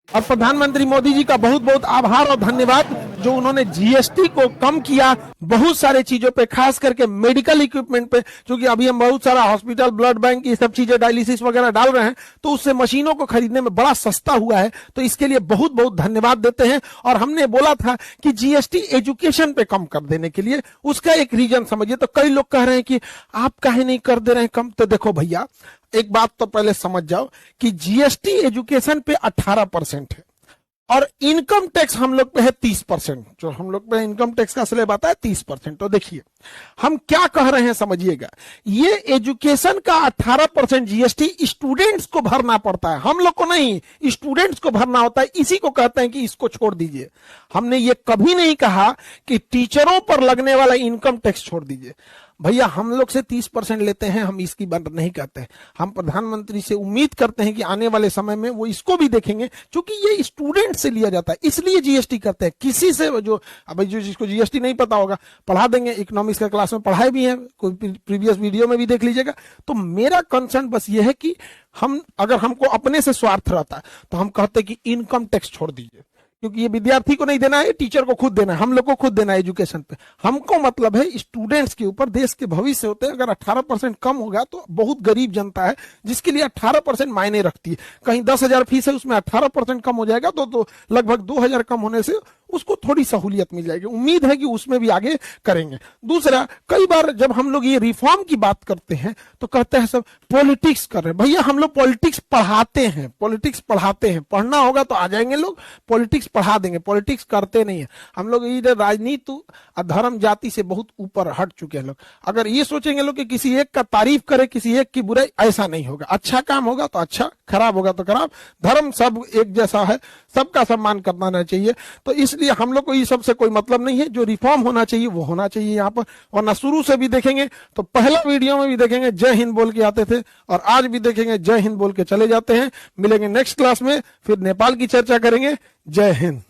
और प्रधानमंत्री मोदी जी का बहुत बहुत आभार और धन्यवाद जो उन्होंने जीएसटी को कम किया बहुत सारे चीजों पे, खास करके मेडिकल इक्विपमेंट पे, क्योंकि अभी हम बहुत सारा हॉस्पिटल, ब्लड बैंक, ये सब चीजें, डायलिसिस वगैरह डाल रहे हैं, तो उससे मशीनों को खरीदने में बड़ा सस्ता हुआ है। तो इसके लिए बहुत बहुत धन्यवाद देते हैं। और हमने बोला था कि जीएसटी एजुकेशन पे कम कर देने के लिए, उसका एक रीजन समझिए। तो कई लोग कह रहे हैं कि आप काहे नहीं कर दे रहे हैं कम। तो देखो भैया, एक बात तो पहले समझ जाओ कि जीएसटी एजुकेशन पे 18% है और इनकम टैक्स हम लोग पे है 30%। जो हम लोग पे इनकम टैक्स का स्लैब आता है 30%। तो देखिए हम क्या कह रहे हैं समझिएगा, ये एजुकेशन का 18% जीएसटी स्टूडेंट्स को भरना पड़ता है, हम लोग को नहीं, स्टूडेंट्स को भरना होता है। इसी को कहते हैं कि इसको छोड़ दीजिए। हमने ये कभी नहीं कहा कि टीचरों पर लगने वाला इनकम टैक्स छोड़ दीजिए। भैया हम लोग से 30% लेते हैं, हम इसकी बात नहीं कहते हैं। हम प्रधानमंत्री से उम्मीद करते हैं कि आने वाले समय में वो इसको भी देखेंगे, क्योंकि ये स्टूडेंट से लिया जाता है, इसलिए जीएसटी करते हैं। किसी से जो जिसको जीएसटी नहीं पता होगा पढ़ा देंगे, इकोनॉमिक्स का क्लास में पढ़ाए भी हैं, कोई प्रीवियस वीडियो में भी देख लीजिएगा। तो मेरा कंसर्न बस ये है कि हम, अगर हमको अपने से स्वार्थ रहता है तो हम कहते हैं कि इनकम टैक्स छोड़ दीजिए, क्योंकि ये विद्यार्थी को नहीं देना है, टीचर को खुद देना है, हम लोग को खुद देना है एजुकेशन पे। हमको मतलब है स्टूडेंट्स के ऊपर, देश के भविष्य होते हैं। अगर 18% कम होगा तो बहुत गरीब जनता है जिसके लिए 18% मायने रखती है। कहीं 10,000 फीस है, उसमें 18% कम हो जाएगा तो लगभग 2,000 कम होने से उसको थोड़ी सहूलियत मिल जाएगी। उम्मीद है कि उसमें भी आगे करेंगे। दूसरा, कई बार जब हम लोग ये रिफॉर्म की बात करते हैं तो कहते हैं सब पॉलिटिक्स कर रहे हैं। भैया हम लोग पॉलिटिक्स पढ़ाते हैं, पॉलिटिक्स पढ़ाते हैं। पढ़ना होगा तो आ जाएंगे लोग, पॉलिटिक्स पढ़ा देंगे। पॉलिटिक्स करते नहीं है हम लोग। इधर राजनीति और धर्म जाति से बहुत ऊपर हट चुके हैं लोग। अगर ये सोचेंगे लोग कि किसी एक का तारीफ करे, किसी एक की बुराई, ऐसा नहीं होगा। अच्छा काम होगा तो अच्छा, खराब होगा तो खराब। धर्म सब एक जैसा है, सबका सम्मान करना चाहिए। तो इसलिए हम लोग को ये सबसे कोई मतलब नहीं है। जो रिफॉर्म होना चाहिए वो होना चाहिए यहाँ पर। वरना शुरू से भी देखेंगे तो पहला वीडियो में भी देखेंगे जय हिंद बोल के आते थे, और आज भी देखेंगे जय हिंद बोल के चले जाते हैं। मिलेंगे नेक्स्ट क्लास में, फिर नेपाल की चर्चा करेंगे। जय हिंद।